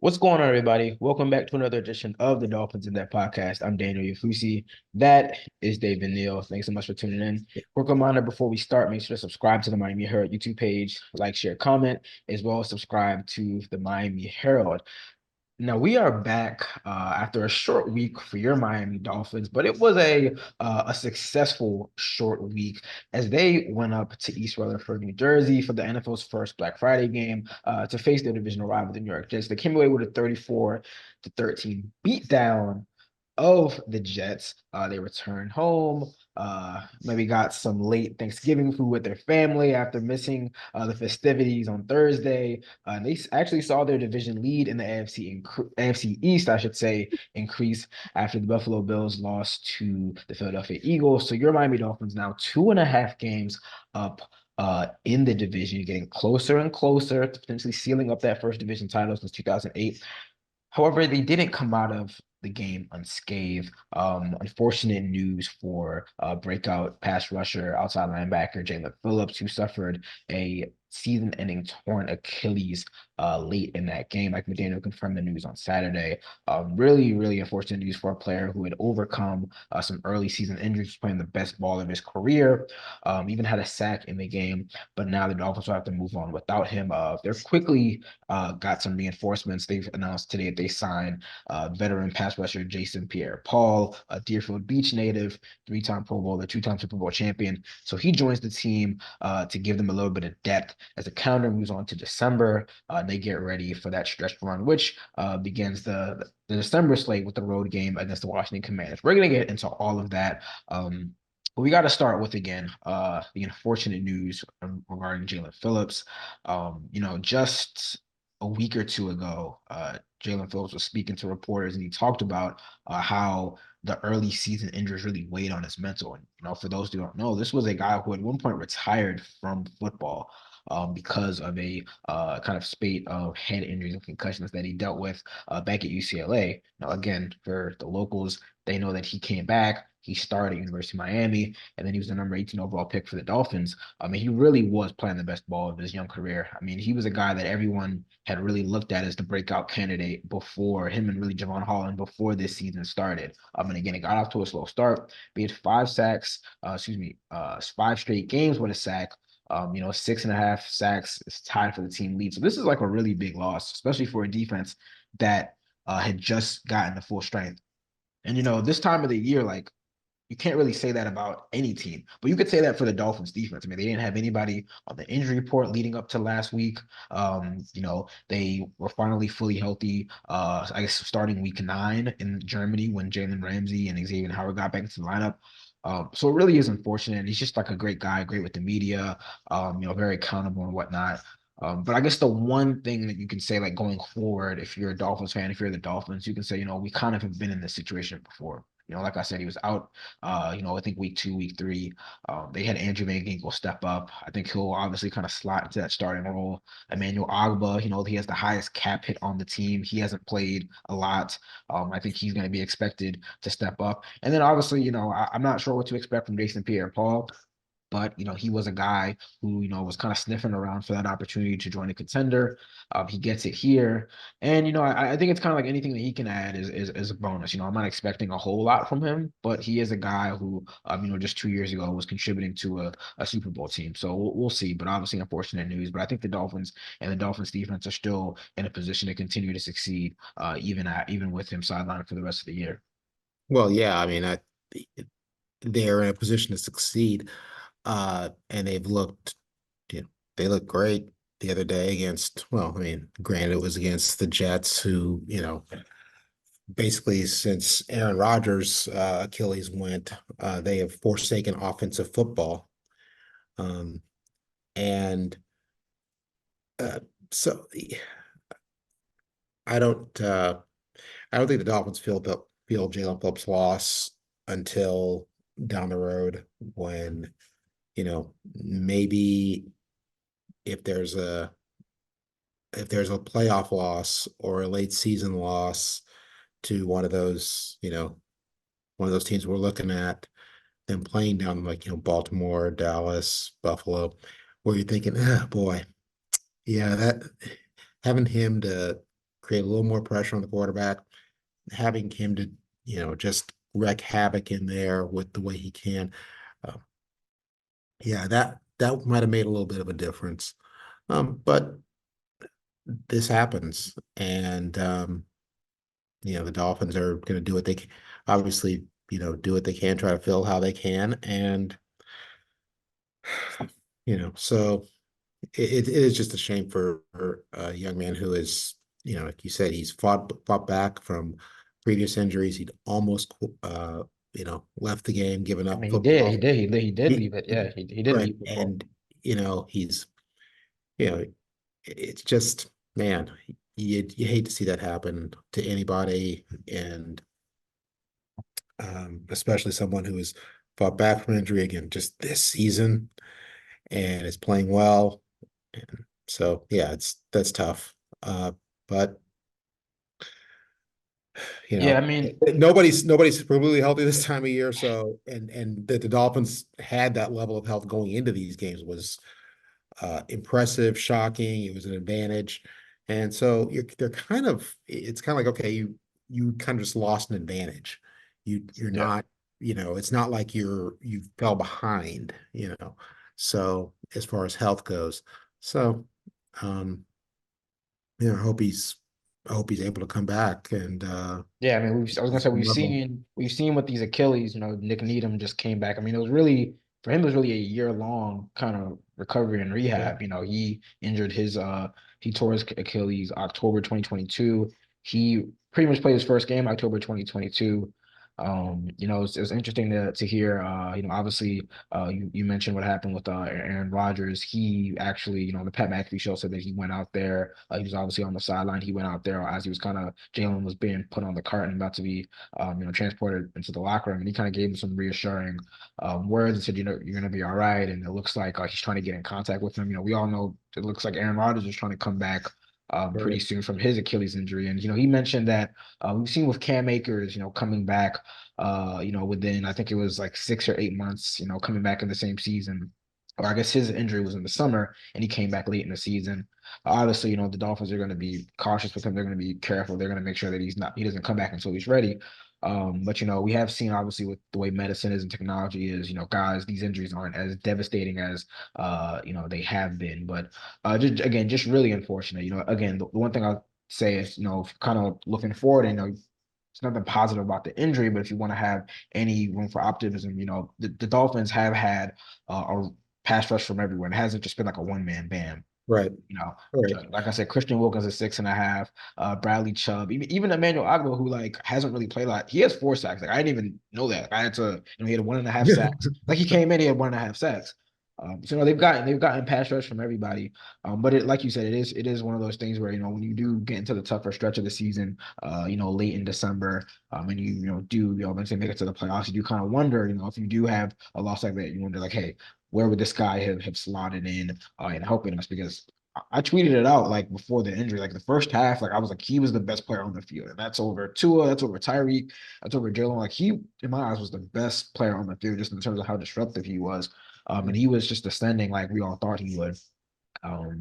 What's going on, everybody? Welcome back to another edition of the Dolphins In Depth podcast. I'm Daniel Oyefusi. That is David Neal. Thanks so much for tuning in. Quick reminder before we start, make sure to subscribe to the Miami Herald YouTube page, like, share, comment, as well as subscribe to the Miami Herald. Now we are back after a short week for your Miami Dolphins, but it was a successful short week as they went up to East Rutherford, New Jersey for the NFL's first Black Friday game to face their divisional rival, the New York Jets. They came away with a 34-13 beatdown of the Jets. They returned home. Maybe got some late Thanksgiving food with their family after missing the festivities on Thursday. They actually saw their division lead in the AFC East, I should say, increase after the Buffalo Bills lost to the Philadelphia Eagles. So your Miami Dolphins now 2.5 games up in the division, getting closer and closer to potentially sealing up that first division title since 2008. However, they didn't come out of the game unscathed. Unfortunate news for breakout pass rusher, outside linebacker Jaelan Phillips, who suffered a season-ending torn Achilles late in that game. Like McDaniel confirmed the news on Saturday. Really, really unfortunate news for a player who had overcome some early season injuries, playing the best ball of his career. Even had a sack in the game, but now the Dolphins will have to move on without him. They're quickly got some reinforcements. They've announced today that they signed veteran pass rusher Jason Pierre-Paul, a Deerfield Beach native, three-time Pro Bowler, two-time Super Bowl champion. So he joins the team to give them a little bit of depth as the calendar moves on to December. They get ready for that stretch run, which begins the December slate with the road game against the Washington Commanders. We're going to get into all of that. But we got to start with, again, the unfortunate news regarding Jaelan Phillips. Just a week or two ago, Jaelan Phillips was speaking to reporters, and he talked about how the early season injuries really weighed on his mental. And for those who don't know, this was a guy who at one point retired from football because of a kind of spate of head injuries and concussions that he dealt with back at UCLA. Now, again, for the locals, they know that he came back. He started at University of Miami, and then he was the number 18 overall pick for the Dolphins. I mean, he really was playing the best ball of his young career. I mean, he was a guy that everyone had really looked at as the breakout candidate before him and really Javon Holland before this season started. And again, it got off to a slow start. He had 5 sacks, 5 straight games with a sack. 6.5 sacks is tied for the team lead. So this is like a really big loss, especially for a defense that had just gotten the full strength. And this time of the year, like, you can't really say that about any team, but you could say that for the Dolphins defense. I mean, they didn't have anybody on the injury report leading up to last week. They were finally fully healthy, I guess starting week 9 in Germany when Jalen Ramsey and Xavier Howard got back into the lineup. So it really is unfortunate. He's just like a great guy, great with the media, very accountable and whatnot. But I guess the one thing that you can say, like going forward, if you're a Dolphins fan, if you're the Dolphins, you can say, we kind of have been in this situation before. Like I said, he was out, I think week 2, week 3. They had Andrew Van Ginkel step up. I think he'll obviously kind of slot into that starting role. Emmanuel Ogbah, he has the highest cap hit on the team. He hasn't played a lot. I think he's going to be expected to step up. And then obviously, I'm not sure what to expect from Jason Pierre-Paul. But he was a guy who was kind of sniffing around for that opportunity to join a contender. He gets it here, and I think it's kind of like anything that he can add is a bonus. I'm not expecting a whole lot from him, but he is a guy who just 2 years ago was contributing to a Super Bowl team. So we'll see. But obviously, unfortunate news. But I think the Dolphins and the Dolphins defense are still in a position to continue to succeed, even with him sidelined for the rest of the year. Well, yeah, I mean, they're in a position to succeed, and they look great the other day against. Well, I mean, granted, it was against the Jets, who, basically since Aaron Rodgers' Achilles went, they have forsaken offensive football, um, and uh, so I don't, uh, I don't think the Dolphins feel Jalen Phillips' loss until down the road when, maybe if there's a playoff loss or a late season loss to one of those teams we're looking at, them playing down like, Baltimore, Dallas, Buffalo, where you're thinking, ah, boy, yeah, that having him to create a little more pressure on the quarterback, having him to, just wreak havoc in there with the way he can. Uh, yeah, that might have made a little bit of a difference. But this happens, and the Dolphins are going to do what they can, obviously, do what they can, try to fill how they can, and so it is just a shame for a young man who is, like you said, he's fought back from previous injuries. He'd almost, left the game, given I up mean, football. he did He, leave it. Yeah, he did right, leave football. and he's, you know, it's just, man, you hate to see that happen to anybody, and especially someone who has fought back from injury again just this season and is playing well. And so, yeah, that's tough. But Yeah, I mean, nobody's completely healthy this time of year. So, and that the Dolphins had that level of health going into these games was impressive, shocking. It was an advantage, and so it's kind of like, okay, you kind of just lost an advantage. You're yeah. not, it's not like you fell behind, So as far as health goes, so um, I hope he's able to come back and Yeah, I mean, I was gonna say some level. we've seen with these Achilles, Nick Needham just came back. I mean, it was really for him, it was really a year-long kind of recovery and Yeah, rehab. He injured he tore his Achilles October 2022. He pretty much played his first game October 2022. It was interesting to hear. Obviously, you mentioned what happened with Aaron Rodgers. He actually, the Pat McAfee show said that he went out there. He was obviously on the sideline. He went out there as he was kind of Jaelan was being put on the cart and about to be, transported into the locker room. And he kind of gave him some reassuring words and said, you're going to be all right. And it looks like he's trying to get in contact with him. We all know it looks like Aaron Rodgers is trying to come back pretty right. soon from his Achilles injury. And, he mentioned that we've seen with Cam Akers, coming back, within, I think it was like 6 or 8 months, coming back in the same season. Or I guess his injury was in the summer and he came back late in the season. Obviously, the Dolphins are going to be cautious with him. They're going to be careful. They're going to make sure that he doesn't come back until he's ready. But we have seen obviously with the way medicine is and technology is, guys, these injuries aren't as devastating as they have been. But just really unfortunate. Again, the one thing I'll say is, kind of looking forward, and it's nothing positive about the injury, but if you want to have any room for optimism, the Dolphins have had a pass rush from everyone. It hasn't just been like a one-man band. Right. You know, Right. like I said, Christian Wilkins is 6.5. Bradley Chubb, even Emmanuel Ogba, who like hasn't really played a lot, he has 4 sacks. Like I didn't even know that. Like, I had to, he had 1.5 sacks. Like he came in, he had 1.5 sacks. So they've gotten pass rush from everybody. But like you said, it is one of those things where when you do get into the tougher stretch of the season, late in December, and do eventually make it to the playoffs, you do kind of wonder, if you do have a loss like that, you wonder like, hey, where would this guy have slotted in and helping us? Because I tweeted it out like before the injury, like the first half, like I was like, he was the best player on the field. And that's over Tua, that's over Tyreek, that's over Jaelan. Like he, in my eyes, was the best player on the field just in terms of how disruptive he was. And he was just ascending like we all thought he would.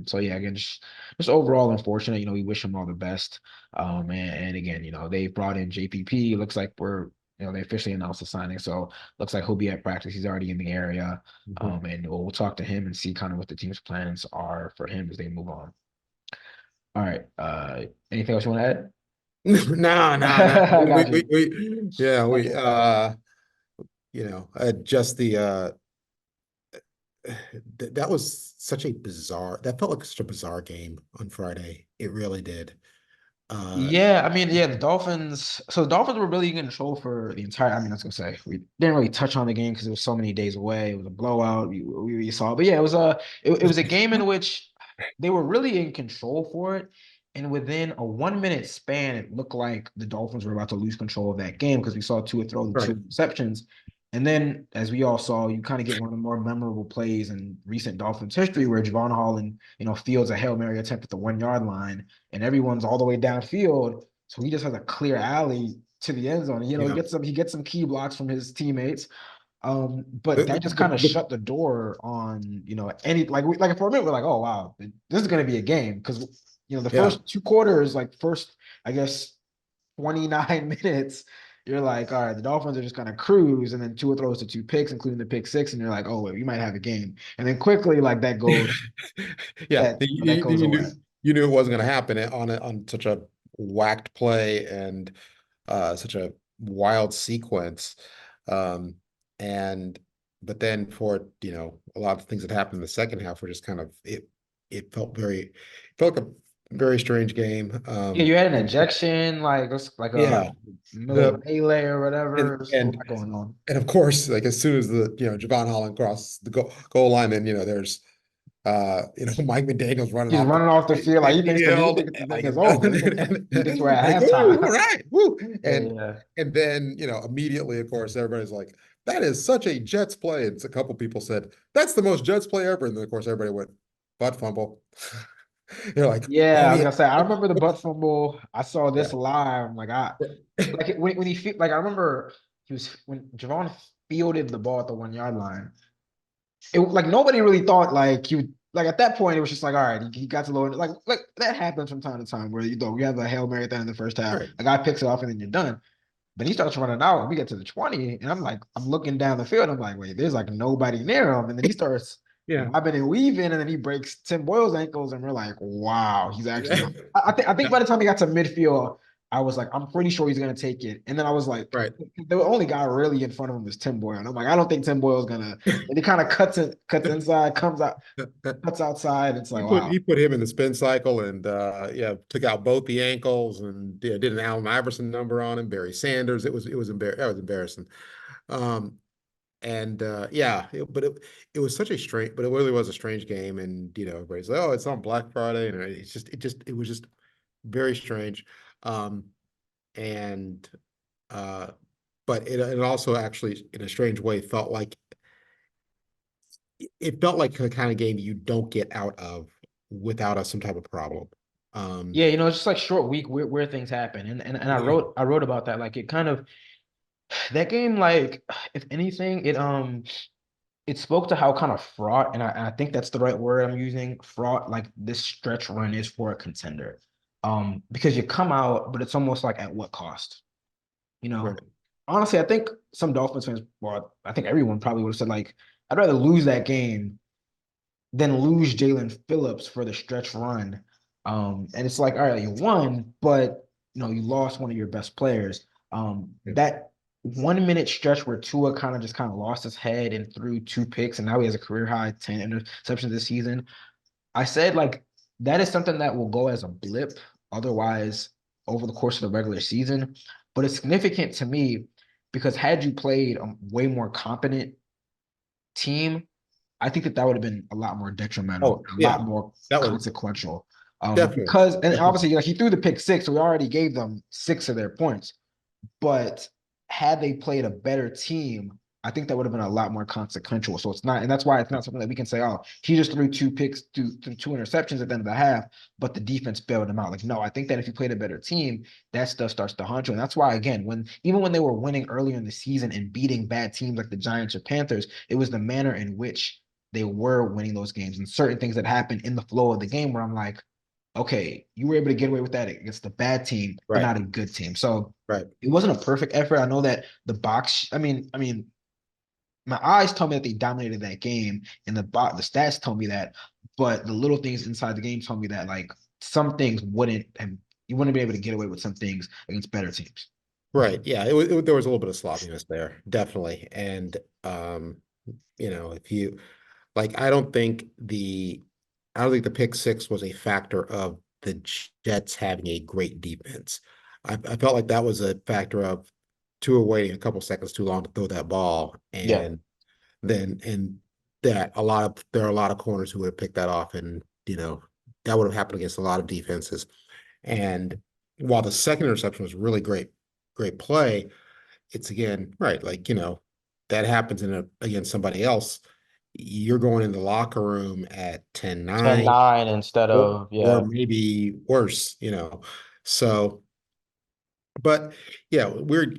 So yeah, again, just overall unfortunate. We wish him all the best. And again, they brought in JPP. It looks like they officially announced the signing. So looks like he'll be at practice. He's already in the area. Mhm. And we'll talk to him and see kind of what the team's plans are for him as they move on. All right. Anything else you want to No, no, no. add? I got you. Yeah, Okay. just the that was that felt like such a bizarre game on Friday. It really did. Uh, Yeah, I mean, yeah, the Dolphins. So the Dolphins were really in control for the entire. I mean, I was gonna say we didn't really touch on the game because it was so many days away. It was a blowout. We saw, but yeah, it was a game in which they were really in control for it, and within a 1 minute span, it looked like the Dolphins were about to lose control of that game because we saw Tua throw the right. two interceptions, and then as we all saw, you kind of get one of the more memorable plays in recent Dolphins history where Javon Holland, fields a Hail Mary attempt at the 1 yard line and everyone's all the way downfield. So he just has a clear alley to the end zone. He Yeah. gets some key blocks from his teammates. But The, that just kind of the, shut the door on, any like for a minute we're like, oh wow, this is gonna be a game because The Yeah. first 2 quarters, like first, I guess, 29 minutes, you're like, all right, the Dolphins are just gonna cruise, and then Tua throws to 2 picks, including the pick six, and you're like, oh, wait, we might have a game. And then quickly, like that goes Yeah, that goes away. you knew it wasn't going to happen on such a whacked play and such a wild sequence. Um, and but then for a lot of things that happened in the second half were just kind of it felt like a very strange game. Yeah, you had an injection, like it's like a Yeah, middle of the melee or whatever. and There's a and lot going on. and of course, like as soon as the Javon Holland crosses the goal line, then there's Mike McDaniel's running He's off the running off the field like he field, thinks the game like, is over. He thinks we're at like, woo, all halftime. right, woo. Yeah, And yeah. and then, immediately, of course, everybody's like, that is such a Jets play. And a couple people said, that's the most Jets play ever. And then, of course, everybody went, butt fumble. You're like, Yeah, oh, I was yeah. gonna say I remember the butt fumble. I saw Yeah. this live. I'm like when he like I remember he was when Javon fielded the ball at the 1 yard line. It like nobody really thought like he would like at that point it was just like all right he got to low end like that happens from time to time where you have a Hail Mary at the end of the first half, Right. a guy picks it off and then you're done. But he starts running out and we get to the 20 and I'm looking down the field. I'm like, wait, there's like nobody near him. And then he starts Yeah. wobbing and weaving and then he breaks Tim Boyle's ankles and we're like, wow, he's actually not. I think by the time he got to midfield, I was like, I'm pretty sure he's gonna take it. And then I was like, Right. the only guy really in front of him was Tim Boyle. And I'm like, I don't think Tim Boyle's gonna. And he kind of cuts inside, comes out, cuts outside. It's like, wow. He put him in the spin cycle and took out both the ankles and did an Allen Iverson number on him, Barry Sanders. That was embarrassing. Um, and but it was such a strange, but it really was a strange game. And everybody's like, oh, it's on Black Friday, and it was just very strange. Um, and but it also actually, in a strange way, felt like the kind of game you don't get out of without some type of problem. Um, Yeah, it's just like short week where things happen. And I yeah, wrote about that. Like it kind of that game, like if anything, it spoke to how kind of fraught, and I think that's the right word I'm using, fraught, like this stretch run is for a contender. Because you come out, but it's almost like at what cost? You know, right. honestly, I think some Dolphins fans, well, I think everyone probably would have said, like, I'd rather lose that game than lose Jaelan Phillips for the stretch run. And it's like, all right, you won, but you lost one of your best players. Yeah. That 1 minute stretch where Tua kind of lost his head and threw 2 picks, and now he has a career high 10 interceptions this season. I said like that is something that will go as a blip otherwise over the course of the regular season, but it's significant to me because had you played a way more competent team, I think that would have been a lot more detrimental, Oh, a yeah, lot more that was consequential. definitely, Because and definitely obviously like he threw the pick six, so we already gave them 6 of their points. But had they played a better team, I think that would have been a lot more consequential. So it's not, and that's why it's not something that we can say, oh, he just threw 2 picks, threw 2 interceptions at the end of the half, but the defense bailed him out. Like, no, I think that if you played a better team, that stuff starts to haunt you. And that's why, again, even when they were winning earlier in the season and beating bad teams like the Giants or Panthers, it was the manner in which they were winning those games and certain things that happened in the flow of the game where I'm like, okay, you were able to get away with that against the bad team, but right, not a good team. So right, it wasn't a perfect effort. I know that the box, I mean, my eyes told me that they dominated that game, and the stats told me that, but the little things inside the game told me that like some things wouldn't and you wouldn't be able to get away with some things against better teams. right. Yeah, there was a little bit of sloppiness there, definitely. And if you like, I don't think the pick six was a factor of the Jets having a great defense. I felt like that was a factor of Tua waiting a couple seconds too long to throw that ball, Yeah. and there are a lot of corners who would have picked that off, and that would have happened against a lot of defenses. And while the second interception was really great play, it's again right, like that happens against somebody else. You're going in the locker room at 10-9 10-9 instead of or yeah. maybe worse. So, but yeah, we're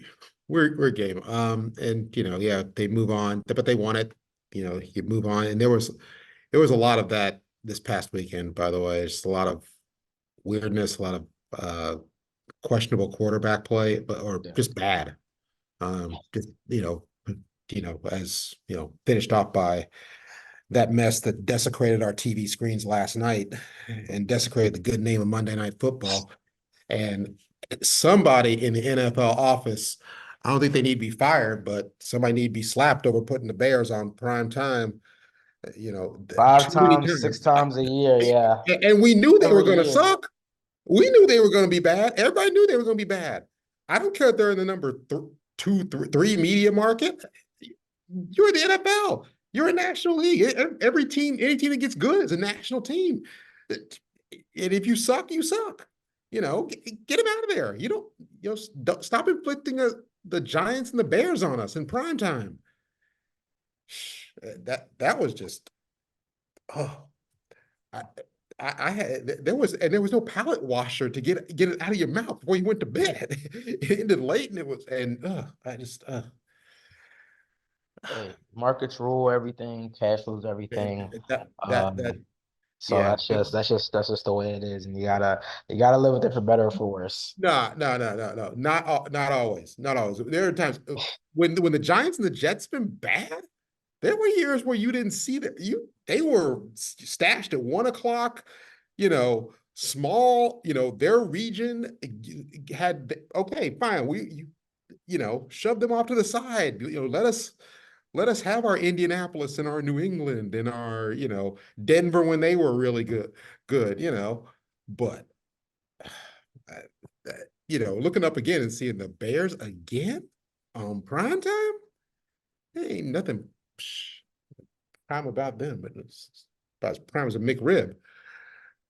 game. And yeah, they move on, but they won it. You move on, and there was a lot of that this past weekend. By the way, just a lot of weirdness, a lot of questionable quarterback play, or Yeah. just bad. Just as finished off by that mess that desecrated our TV screens last night and desecrated the good name of Monday Night Football. And somebody in the NFL office, I don't think they need to be fired, but somebody need to be slapped over putting the Bears on prime time. Five Too many times, six times. times a year. Yeah. And we knew they were Every going to year. suck. We knew they were going to be bad. Everybody knew they were going to be bad. I don't care if they're in the number two, three media market. You're the NFL. You're a national league. Every team, any team that gets good is a national team. And if you suck, you suck. Get them out of there. Don't stop inflicting the Giants and the Bears on us in prime time. That was just oh. I, I had there was no palate washer to get it out of your mouth before you went to bed. It ended late, and I just Hey, markets rule everything, cash rules everything. that Um, so yeah. that's just the way it is, and you gotta live with it for better or for worse. No, not always, not always. There are times when the Giants and the Jets been bad. There were years where you didn't see that they were stashed at 1 o'clock, small, their region had okay, fine. Shove them off to the side. Let us have our Indianapolis and our New England and our, Denver when they were really good. But looking up again and seeing the Bears again on prime time, there ain't nothing prime about them, but it's about as prime as a McRib.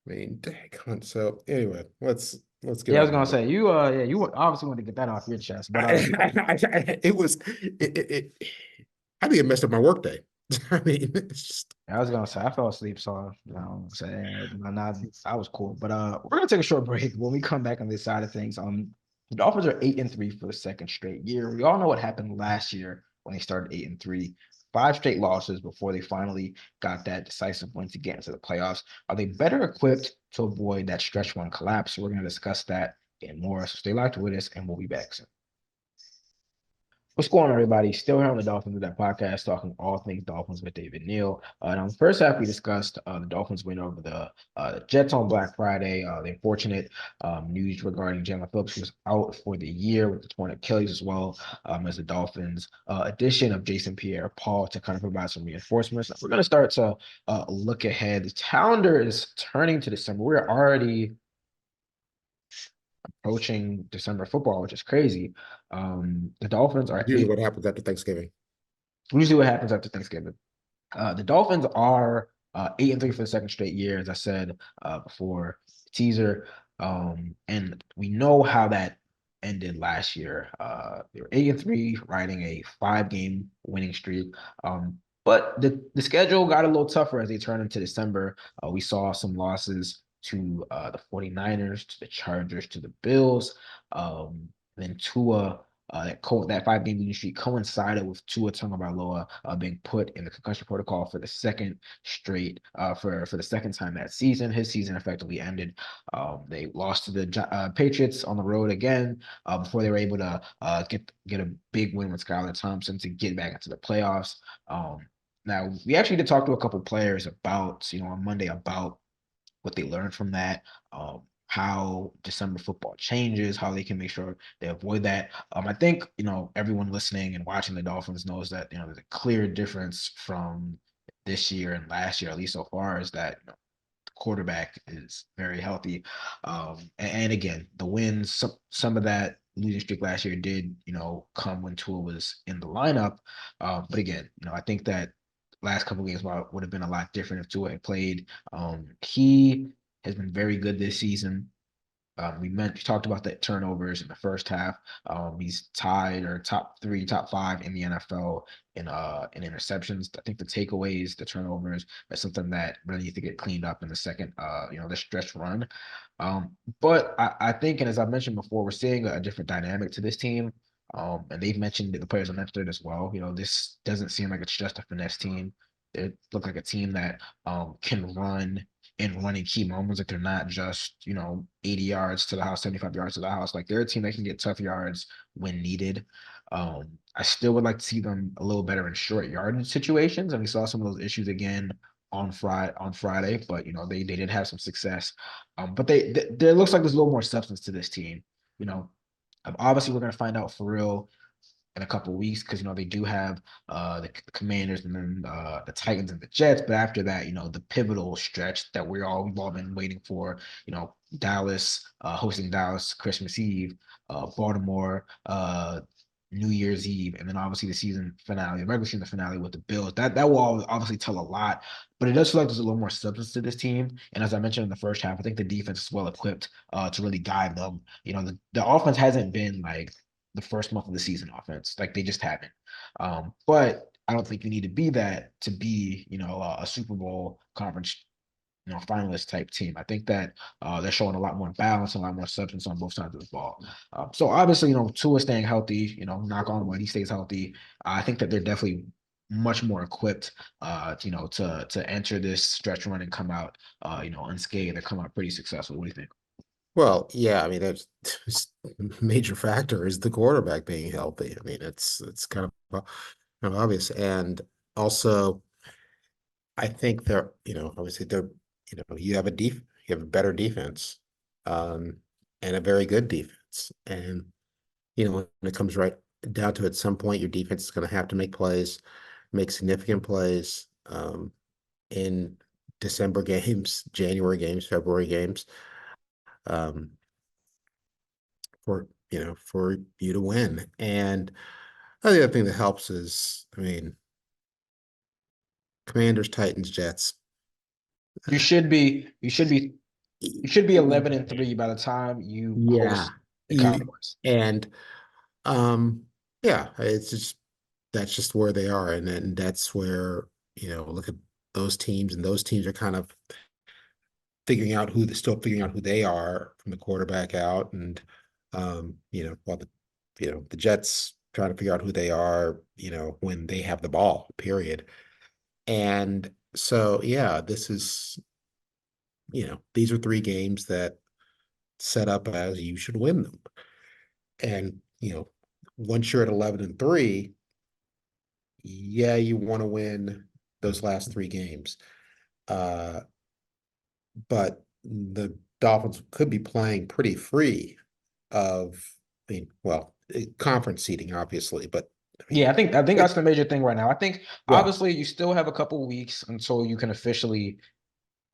I mean, dang. So anyway, let's get Yeah, I was on gonna with say you obviously want to get that off your chest, but it was I think it messed up my workday. I mean, it's just I was gonna say I fell asleep, so say I was cool. But we're gonna take a short break. When we come back on this side of things, the Dolphins are 8-3 for the second straight year. We all know what happened last year when they started 8-3. Five straight losses before they finally got that decisive win to get into the playoffs. Are they better equipped to avoid that stretch one collapse? We're gonna discuss that and more. So stay locked with us, and we'll be back soon. What's going on, everybody? Still here on the Dolphins with that podcast, talking all things Dolphins with David Neal. And on the first half, we discussed the Dolphins win over the Jets on Black Friday. The unfortunate news regarding Jaelan Phillips, who was out for the year with the torn Achilles, as well as the Dolphins' addition of Jason Pierre-Paul to kind of provide some reinforcements. We're going to start to look ahead. The calendar is turning to December. We're already approaching December football, which is crazy. The Dolphins are usually eight. what happens after Thanksgiving. Usually, what happens after Thanksgiving? The Dolphins are 8-3 for the second straight year, as I said before teaser. And we know how that ended last year. They were 8-3, riding a 5-game winning streak. But the schedule got a little tougher as they turned into December. We saw some losses to the 49ers, to the Chargers, to the Bills. Then Tua that 5-game losing streak coincided with Tua Tagovailoa being put in the concussion protocol for the second straight for the second time that season. His season effectively ended. They lost to the Patriots on the road again before they were able to get a big win with Skylar Thompson to get back into the playoffs. Now we actually did talk to a couple players about on Monday about what they learned from that, how December football changes, how they can make sure they avoid that. I think everyone listening and watching the Dolphins knows that there's a clear difference from this year and last year, at least so far, is that the quarterback is very healthy. And again, the wins, some of that losing streak last year did come when Tua was in the lineup. But again, I think that last couple of games would have been a lot different if Tua had played. He has been very good this season. We talked about the turnovers in the first half. He's tied or top 3, top 5 in the NFL in interceptions. I think the takeaways, the turnovers, are something that really need to get cleaned up in the second, the stretch run. But I think, and as I mentioned before, we're seeing a different dynamic to this team. And they've mentioned the players have mentioned it as well. This doesn't seem like it's just a finesse team. It looked like a team that can run in running key moments. Like they're not just, 80 yards to the house, 75 yards to the house. Like they're a team that can get tough yards when needed. I still would like to see them a little better in short yardage situations. And we saw some of those issues again on Friday, but they did have some success. But there looks like there's a little more substance to this team. You know, obviously we're gonna find out for real in a couple of weeks because they do have the Commanders and then the Titans and the Jets. But after that, the pivotal stretch that we've all been waiting for. Dallas hosting Dallas Christmas Eve, Baltimore New Year's Eve, and then obviously the season finale, the regular season finale with the Bills. That will obviously tell a lot, but it does feel like there's a little more substance to this team. And as I mentioned in the first half, I think the defense is well equipped to really guide them. The offense hasn't been like the first month of the season offense. Like they just haven't. But I don't think you need to be that to be, a Super Bowl conference, finalist type team. I think that they're showing a lot more balance, a lot more substance on both sides of the ball. So obviously, Tua staying healthy, knock on wood, he stays healthy. I think that they're definitely much more equipped, to enter this stretch run and come out, unscathed. They come out pretty successful. What do you think? Well, yeah, I mean, that's major factor is the quarterback being healthy. I mean, it's kind of obvious. And also, I think obviously you have you have a better defense, um, and a very good defense. And, when it comes right down to it, at some point, your defense is going to have to make plays, make significant plays, in December games, January games, February games, um, for you to win. And the other thing that helps is, I mean, Commanders, Titans, Jets. You should be you should be you should be 11-3 by the time you Yeah, host the you Cowboys. and um yeah, it's just that's just where they are, and then that's where look at those teams, and those teams are kind of still figuring out who they are from the quarterback out, and while the Jets trying to figure out who they are, when they have the ball, period. And so yeah, these are three games that set up as you should win them. And once you're at 11-3, yeah, you want to win those last three games. Uh, but the Dolphins could be playing pretty free of, well, conference seating, obviously, but I mean, Yeah, I think that's the major thing right now. I think yeah, obviously you still have a couple weeks until you can officially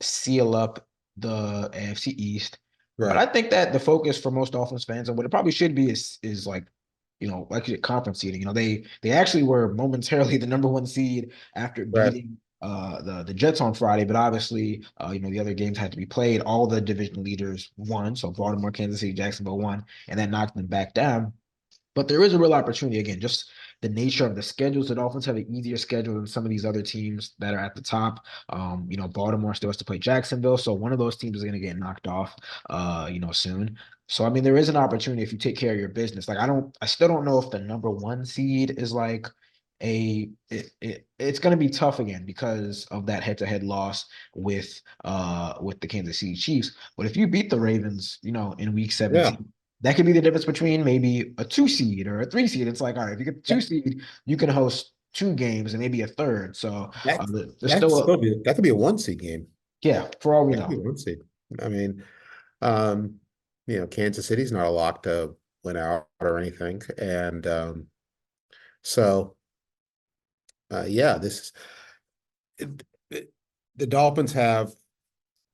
seal up the AFC East. But right, I think that the focus for most Dolphins fans and what it probably should be is like, like your conference seeding. They actually were momentarily the number one seed after right. beating the Jets on Friday, but obviously the other games had to be played. All the division leaders won. So Baltimore, Kansas City, Jacksonville won, and that knocked them back down. But there is a real opportunity again, just the nature of the schedules. The Dolphins have an easier schedule than some of these other teams that are at the top. Baltimore still has to play Jacksonville, so one of those teams is going to get knocked off, soon. So I mean, there is an opportunity if you take care of your business. Like I still don't know if the number one seed is like it's going to be tough again because of that head-to-head loss with the Kansas City Chiefs. But if you beat the Ravens, in week Yeah, 17, that could be the difference between maybe a two seed or a three seed. It's like, all right, if you get the two that seed, you can host two games and maybe a third. So that there's still that could be a one seed game. yeah, for all we That could be know. a one seed. I mean, um, Kansas City's not a lock to win out or anything, and so yeah, it, the Dolphins have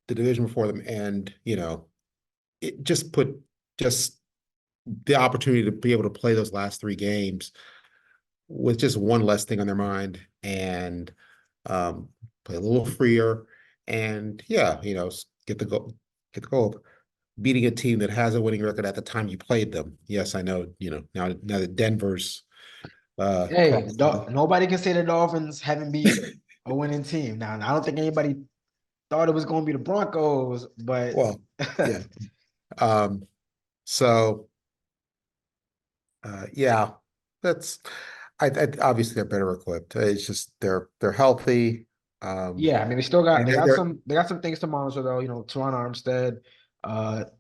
the division before them, and it just the opportunity to be able to play those last three games with just one less thing on their mind, and um, play a little freer, and yeah, get the goal. Beating a team that has a winning record at the time you played them. Yes, I know. Now that Denver's Hey, crossed. nobody can say the Dolphins haven't beat a winning team. Now, I don't think anybody thought it was going to be the Broncos, but Well, yeah. Um, so yeah, that's I obviously they're better equipped. It's just they're healthy. Yeah, I mean they And they got some things to monitor though. Teron Armstead,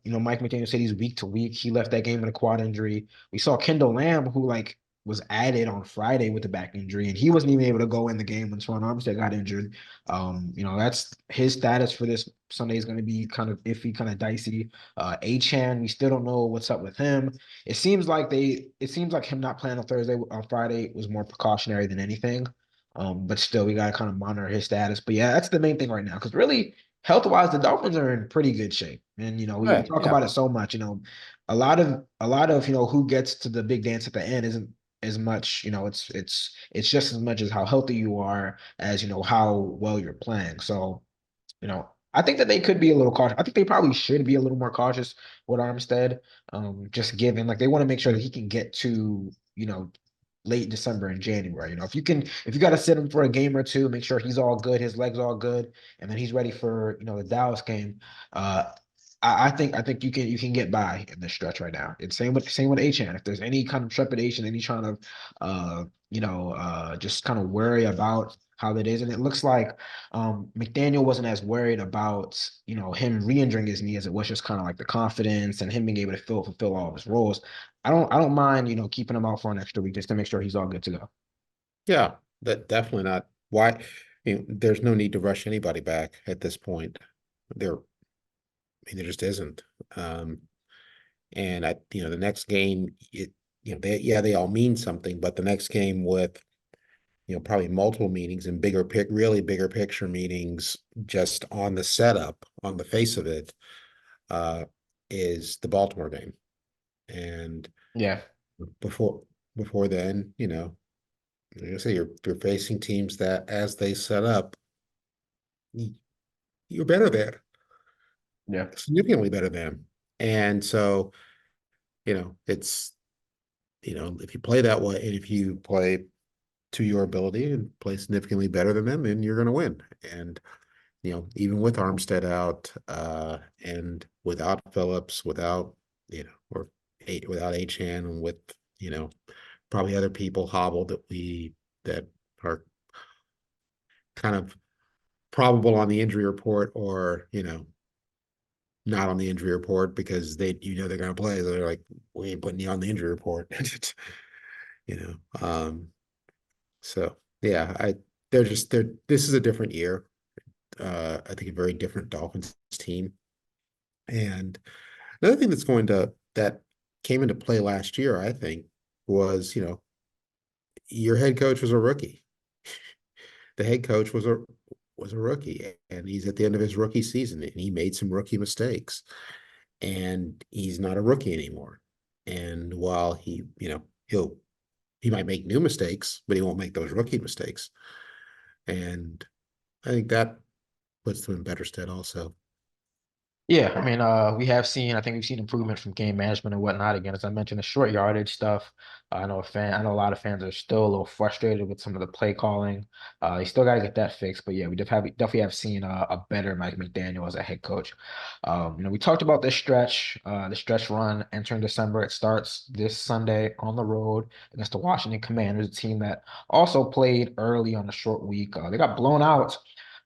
Mike McDaniel said he's week to week. He left that game with a quad injury. We saw Kendall Lamb, who like was added on Friday with a back injury, and he wasn't even able to go in the game when Teron Armstead got injured. That's his status for this Sunday is going to be kind of iffy, kind of dicey. Achan, we still don't know what's up with him. It seems like him not playing on Friday was more precautionary than anything. But still, we got to kind of monitor his status. But yeah, that's the main thing right now. Because really, health wise, the Dolphins are in pretty good shape. And we right, talk yeah, about it so much. A lot of who gets to the big dance at the end isn't as much. It's just as much as how healthy you are as how well you're playing. So I think that they could be a little cautious. I think they probably should be a little more cautious with Armstead. Just given like they want to make sure that he can get to late December and January. If you got to sit him for a game or two, make sure he's all good, his legs all good, and then he's ready for the Dallas game. Uh, I think you can get by in this stretch right now. It's same with Achan. If there's any kind of trepidation, any kind of just kind of worry about how that is, and it looks like McDaniel wasn't as worried about him re-injuring his knee as it was just kind of like the confidence and him being able to fulfill all of his roles. I don't mind, keeping him out for an extra week just to make sure he's all good to go. yeah. That definitely not why. There's no need to rush anybody back at this point. There just isn't. Um, and the next game, they all mean something, but the next game with probably multiple meetings and really bigger picture meetings just on the setup, on the face of it, uh, is the Baltimore game. And Yeah. before before then, like I say, you're facing teams that as they set up, you're better than, Yeah. significantly better than. And so, it's if you play that way and if you play to your ability and play significantly better than them, then you're going to win. And even with Armstead out, and without Phillips, without or without Achan, and with you know probably other people hobbled that are kind of probable on the injury report, or not on the injury report because they're going to play. So they're like, we ain't putting you on the injury report. you know. Um, so yeah, they're this is a different year. I think a very different Dolphins team. And another thing that came into play last year, I think, was, your head coach was a rookie. The head coach was a rookie, and he's at the end of his rookie season, and he made some rookie mistakes, and he's not a rookie anymore. And while he might make new mistakes, but he won't make those rookie mistakes. And I think that puts them in better stead also. Yeah, I mean, I think we've seen improvement from game management and whatnot. Again, as I mentioned, the short yardage stuff. I know a lot of fans are still a little frustrated with some of the play calling. They still got to get that fixed. But yeah, definitely have seen a better Mike McDaniel as a head coach. We talked about the stretch run entering December. It starts this Sunday on the road against the Washington Commanders, a team that also played early on a short week. They got blown out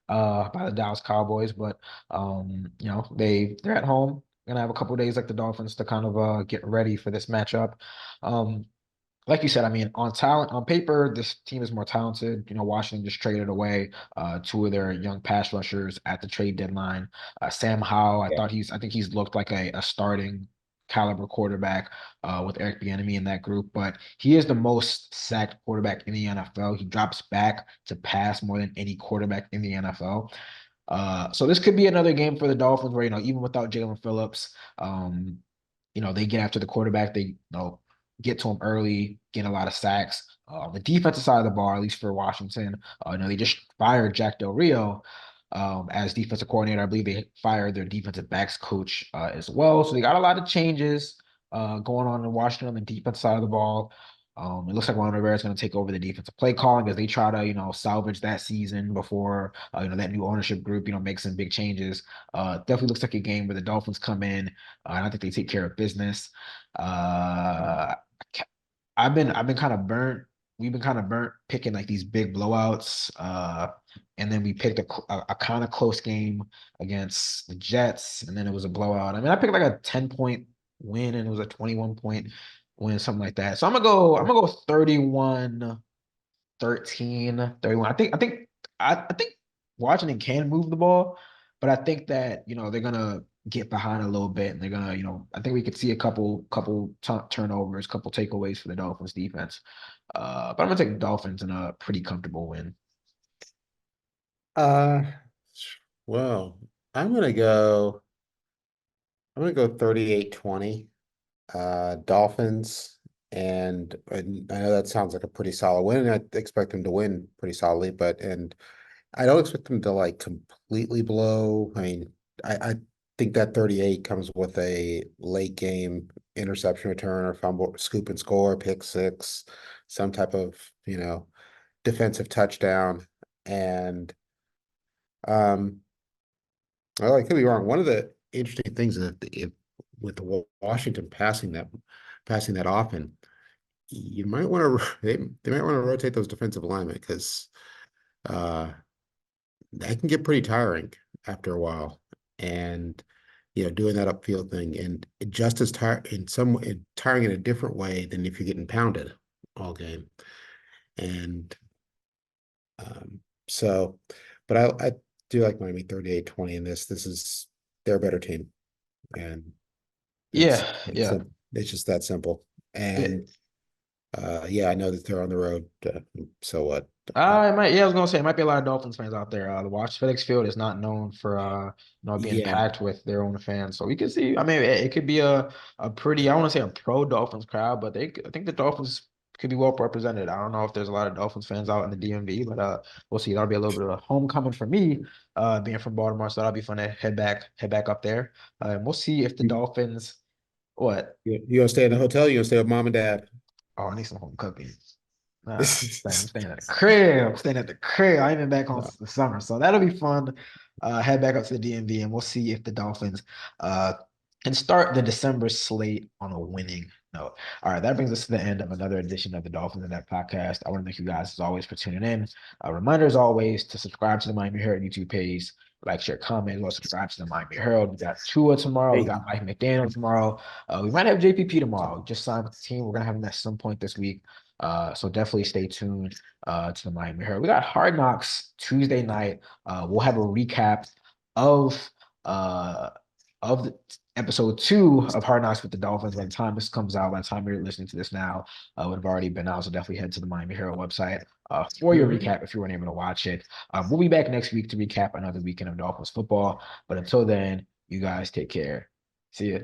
by the Dallas Cowboys, but they're at home. Gonna have a couple of days like the Dolphins to kind of get ready for this matchup. Um, like you said, I mean, on paper, this team is more talented. Washington just traded away two of their young pass rushers at the trade deadline. Sam Howell, Yeah. I think he's looked like a starting caliber quarterback with Eric Bieniemy in that group, but he is the most sacked quarterback in the NFL. He drops back to pass more than any quarterback in the NFL. So this could be another game for the Dolphins where, even without Jaelan Phillips, they get after the quarterback. They, get to him early, get a lot of sacks. The defensive side of the ball, at least for Washington, they just fired Jack Del Rio as defensive coordinator. I believe they fired their defensive backs coach as well. So they got a lot of changes going on in Washington on the defense side of the ball. It looks like Ron Rivera is going to take over the defensive play calling as they try to, salvage that season before, that new ownership group, makes some big changes. Definitely looks like a game where the Dolphins come in, and I think they take care of business. Uh, I've been kind of burnt. We've been kind of burnt picking like these big blowouts. and then we picked a kind of close game against the Jets, and then it was a blowout. I mean, I picked like a 10-point win, and it was a 21-point win, something like that. So I'm gonna go 31, 13, 31. I think Washington can move the ball, but I think that they're gonna get behind a little bit, and they're gonna I think we could see a couple turnovers, couple takeaways for the Dolphins defense. But I'm gonna take the Dolphins in a pretty comfortable win. Uh, well, I'm gonna go. I'm gonna go 38-20. Dolphins, and I know that sounds like a pretty solid win, and I expect them to win pretty solidly, and I don't expect them to like completely blow. I mean, I think that 38 comes with a late game interception return or fumble, scoop and score, pick six, some type of, defensive touchdown. And um well, I could be wrong. One of the interesting things with the Washington passing that often, you might want to they might want to rotate those defensive linemen because uh that can get pretty tiring after a while. And doing that upfield thing and just as tired in some way, tiring in a different way than if you're getting pounded all game. And um, so, but I do like Miami 38-20 in this. This is their better team, and it's Yeah, it's yeah. a, it's just that simple. It, And yeah, I know that they're on the road. So what? it might. Yeah, I was gonna say it might be a lot of Dolphins fans out there. The Watch FedEx Field is not known for being Yeah, packed with their own fans. So we could see. I mean, it could be a pretty. I want to say a pro Dolphins crowd, but I think the Dolphins could be well represented. I don't know if there's a lot of Dolphins fans out in the DMV, but we'll see. That'll be a little bit of a homecoming for me, being from Baltimore. So that'll be fun to head back up there. And we'll see if the you, Dolphins. What? you gonna stay in the hotel? You gonna stay with mom and dad? Oh, I need some home cooking. Nah, I'm staying at the crib. I'm staying at the crib. I ain't been back home No. since the summer, so that'll be fun. Head back up to the DMV, and we'll see if the Dolphins uh can start the December slate on a winning note. All right, that brings us to the end of another edition of the Dolphins in That podcast. I want to thank you guys as always for tuning in. A reminder as always to subscribe to the Miami Herald YouTube page, like, share, comment, as well subscribe to the Miami Herald. We got Tua tomorrow. We got Hey, Mike McDaniel tomorrow. We might have JPP tomorrow. Just signed with the team. We're gonna have him at some point this week. So definitely stay tuned to the Miami Herald. We got Hard Knocks Tuesday night. We'll have a recap of uh of the episode 2 of Hard Knocks with the Dolphins. By the time this comes out, by the time you're listening to this now, would have already been out. So definitely head to the Miami Herald website for your mhm. recap if you weren't able to watch it. We'll be back next week to recap another weekend of Dolphins football. But until then, you guys take care. See ya.